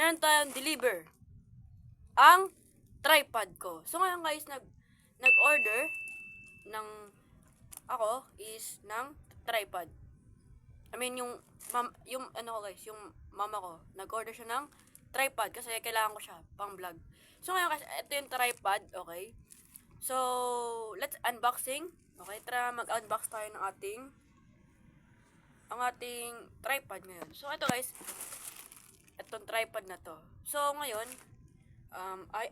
meron tayong deliver ang tripod ko. So ngayon guys, nag-order ng ako is ng tripod. I mean yung ano ko guys, yung mama ko, nag-order siya ng tripod kasi kailangan ko siya pang vlog. So ngayon guys, ito yung tripod, okay? So, let's unboxing. Okay, tara mag-unbox tayo ng ating tripod ngayon. So ito guys, itong tripod na to. So ngayon,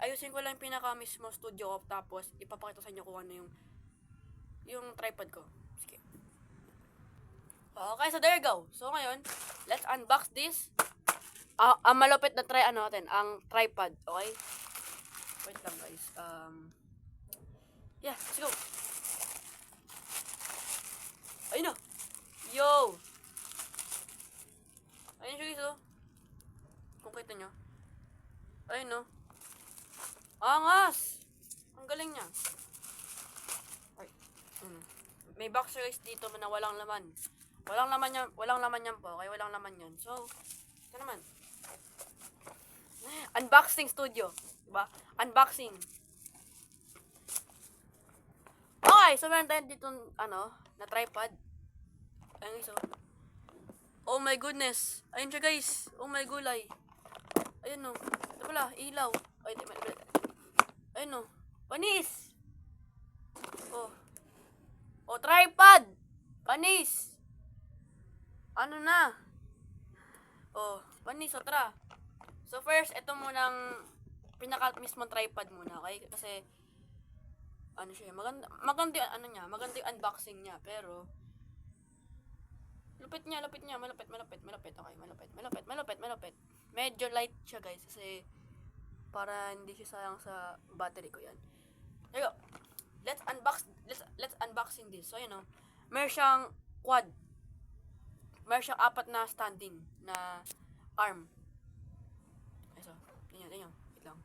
ayusin ko lang yung pinaka mismo studio ko, tapos ipapakita sa inyo kung ano yung tripod ko. Sige. Okay, so there you go. So ngayon, let's unbox this. Ang malupit na natin, ang tripod, okay? Wait lang guys. Yeah, let's go. Ayun na. Yo! Ayun siya guys, oh. Kung kita nyo. Ayun, no. Angas! Ang galing niya. Ay. May boxer guys dito na walang laman. Walang laman yan po. Okay, walang laman yan. So, ito naman. Unboxing studio. Diba? Unboxing. Okay, so meron tayo dito, na tripod. Ayun guys, oh. Oh my goodness. Ayun siya guys. Oh my gulay. Ayun, no. Ito pala, ilaw. Ay, hindi. Ayun, no. Panis! Oh. Oh, tripod! Panis! Ano na? Oh, panis, o tara. So first, ito munang pinaka mismong tripod muna, okay? Kasi ano siya, maganda yung unboxing niya, pero malupit. Okay, malupit. Medyo light siya, guys, kasi para hindi siya sayang sa battery ko 'yan. There you go. Let's unboxing this. So, meron siyang quad. Meron siyang 4 na standing na arm. Okay, so, tingnan. Wait lang.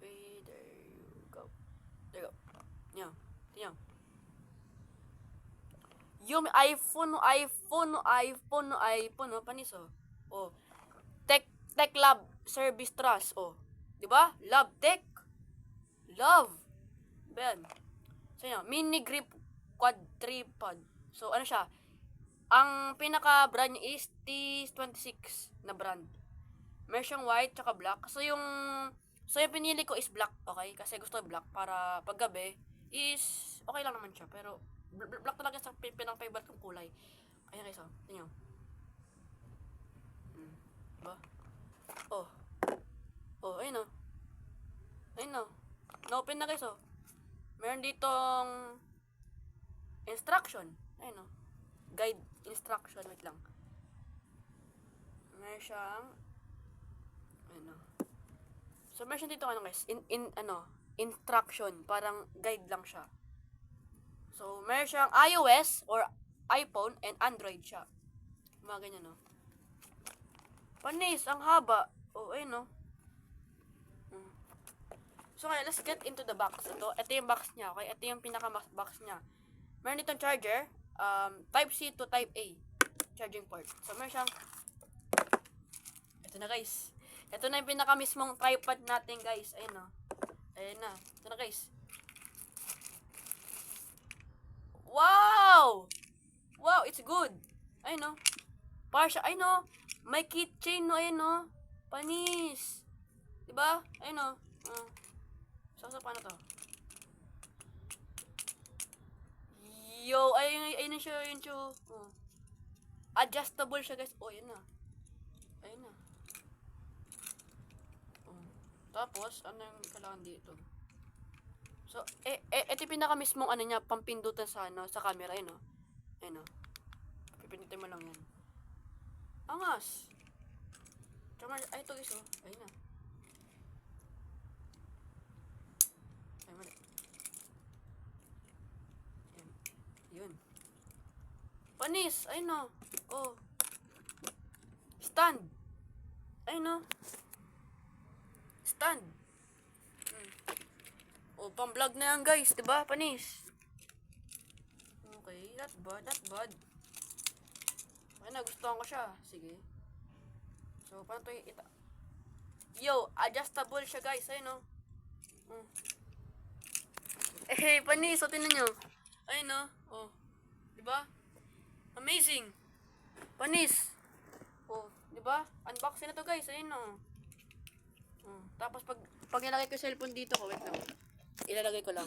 Wait, there you go. Tingnan. Yung iPhone, panis, oh. Oh. Tech Lab Service Trust, oh. 'Di ba? Love Tech. Love. Ben. So, mini grip quad tripod. So, ano siya? Ang pinaka brand niya is T26 na brand. Meron siyang white tsaka black. So, yung pinili ko is black, okay? Kasi gusto ko black para paggabi is okay lang naman siya, pero black talaga sa pinang favorite kong kulay. Ayan guys, tingnan. Diba? Ayun, na-open na guys, meron ditong instruction. Ayun, guide instruction. Wait lang. Meron siyang so meron siyang dito guys, instruction, parang guide lang siya. So meron siyang iOS or iPhone and Android siya. Mga ganyan, no. Panis, ang haba. Ayun, no. So kaya let's get into the box. Ito yung box niya, okay? Ito yung pinaka-box niya. Meron ditong charger, Type-C to Type-A charging port. So meron siyang, ito na guys. Ito na yung pinaka-mismong tripod natin guys. Ayun, no. Ayun na. Ito na guys. Wow! Wow, it's good. Ayun, no. Parsha, ayun, no. May keychain, no. Ayun, no. Panis. Diba? Ayun, no. So paano to? Yo, ayun na siya, yun siya. Adjustable siya, guys. Ayun na. Tapos, ano yung kailangan dito? So, ito yung pinaka mismong niya, pampindutan sa camera, ayun, no? Ayun, no? Pipindutin mo lang yan. Angas! Ay, ito guys, ayun na. Ay, mali. Yun. Panis! Ayun, no? Stand! Ayun, no? Stand! Pang-vlog na yan guys, diba? Panis. Okay, not bad. Okay, nagustuhan ko siya. Sige. So, So, paano to Yo, adjustable siya guys. Ayun o. Eh, panis. So, tinan nyo. Ayun o. Oh. Diba? Amazing. Panis. Oh, diba? Unboxing na to guys. Ayun o. Tapos, pag nilagay ko yung cellphone dito ko, wait lang. Ilalagay ko lang.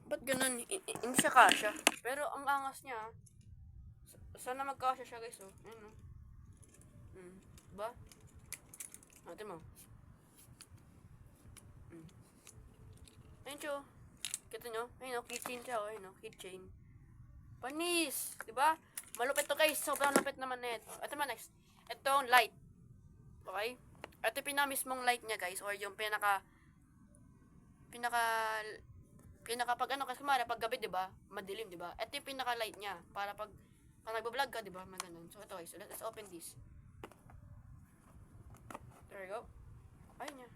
Ba't ganun? Hindi siya kasya. Pero, ang angas niya, sana magkasya siya guys, oh. Ayun, oh. Diba? Natin mo. Ayun siya, oh. Kita nyo? Ayun, oh. Keychain siya, oh. Ayun, oh. Keychain. Panis! Diba? Malupit to guys. Sobrang lupit naman na ito. Ito naman next. Ito yung light. Okay? Ito yung pinamismong light niya guys. Or yung pinaka pag ano, kasi kumara, pag gabi, diba? Madilim, diba? Ito yung pinaka light niya. Para pag nagbablog ka, diba? Maganon. So, ito guys. Let's open this. There we go. Ayun niya.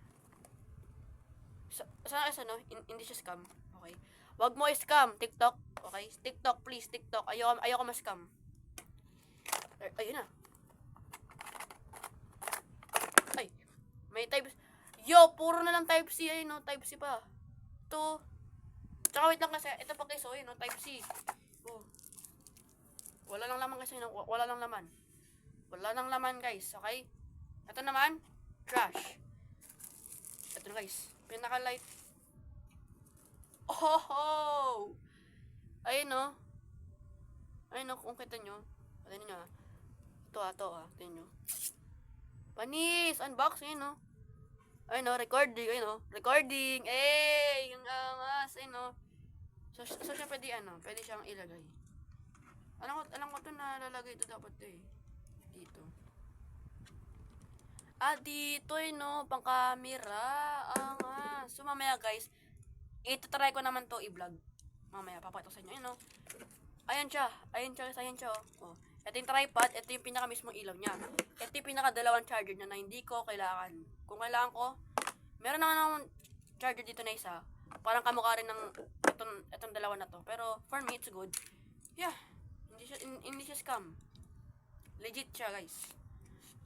Sana kasi, no? Hindi siya scam. Okay? Wag mo i-scam, TikTok. Okay? TikTok, please, TikTok. Ayoko ma-scam. Ayun na. Ay, may type. Yo, puro na lang type C. Ayun, no? Type C pa. Ito. Tsaka wait lang kasi. Ito pa guys, oh, yun, no? Type C. Oh. Wala lang laman kasi, no? Wala lang laman. Wala lang laman, guys. Okay? Ito naman, trash. Ito na, guys. Pinaka-light. Oh! Ayun, no? Ayun, no? Kung kita nyo. Tignan nyo, ha? Ito, ha? Tignan nyo. Panis! Unboxing, no? Ayun, no? Recording, ayun, no? Recording! Eh! Yung angas, ayun, no? So siya pwede, pwede siyang ilagay. Alam ko ito na lalagay ito dapat ito, eh. Dito. Dito, no? Pang camera. So, mamaya, guys, ito-try ko naman to i-vlog. Mamaya, papakita ko sa inyo. Ayun, no? Ayan siya, guys. Ayan siya, oh. Ito yung tripod. Ito yung pinaka mismong ilaw niya. Ito yung pinaka-dalawang charger niya na hindi ko kailangan. Kung kailangan ko, meron naman akong charger dito na isa. Parang kamukha rin ng itong dalawa na to. Pero, for me, it's good. Yeah. Hindi siya scam. Legit siya, guys.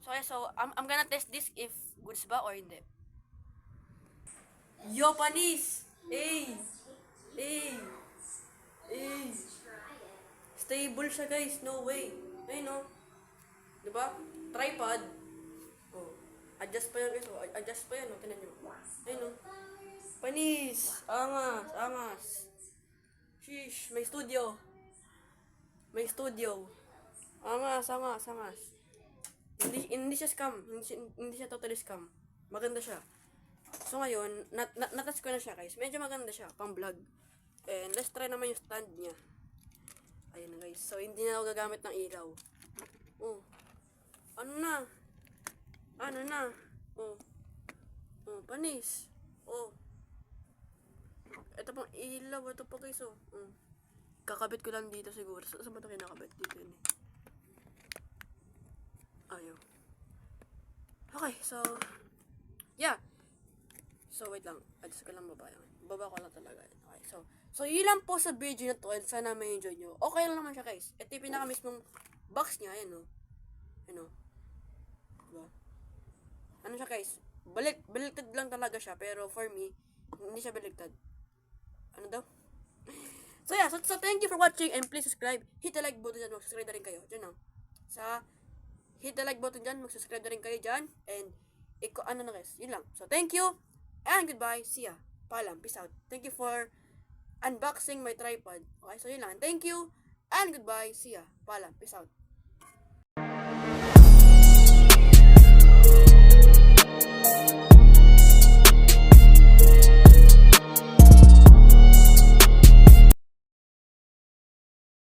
So, I'm gonna test this if goods ba or hindi. Yo, panis! Hey! Stable siya, guys. No way. Ayun, no? Diba? Tripod. Oh. Adjust pa yan, guys. Oh. Adjust pa yan, oh. Tinan nyo. Ayun, no? Panis! Angas! Sheesh! May studio. Angas. Hindi siya scam. Hindi siya totally scam. Maganda siya. So ngayon, natas ko na siya guys. Medyo maganda siya, pang vlog. And let's try naman yung stand niya. Ayun na guys. So hindi na ako gagamit ng ilaw. Oh. Ano na? Oh, panis. Oh. Ito pang ilaw. Ito pa guys, oh. Kakabit ko lang dito siguro. Saan ba ito kinakabit? Dito yun, eh. Ayaw. Okay, so yeah. So, wait lang. Adjust ko lang baba yan. Baba ko lang talaga. Okay, so yun lang po sa video na to. And sana may enjoy nyo. Okay lang naman siya, guys. Ito yung pinaka mismong box niya. Ayan, no? Ano? Diba? Ano siya, guys? Baliktad lang talaga siya. Pero for me, hindi siya baliktad. Ano daw? So, yeah. So thank you for watching. And please subscribe. Hit the like button dyan. Mag-subscribe na rin kayo. Diyan, no? Hit the like button dyan. Mag-subscribe na rin kayo dyan. And, ano na, guys? Yun lang. So, thank you. And goodbye. See ya. Paalam. Peace out. Thank you for unboxing my tripod. Okay, so yun lang. Thank you. And goodbye. See ya. Paalam. Peace out.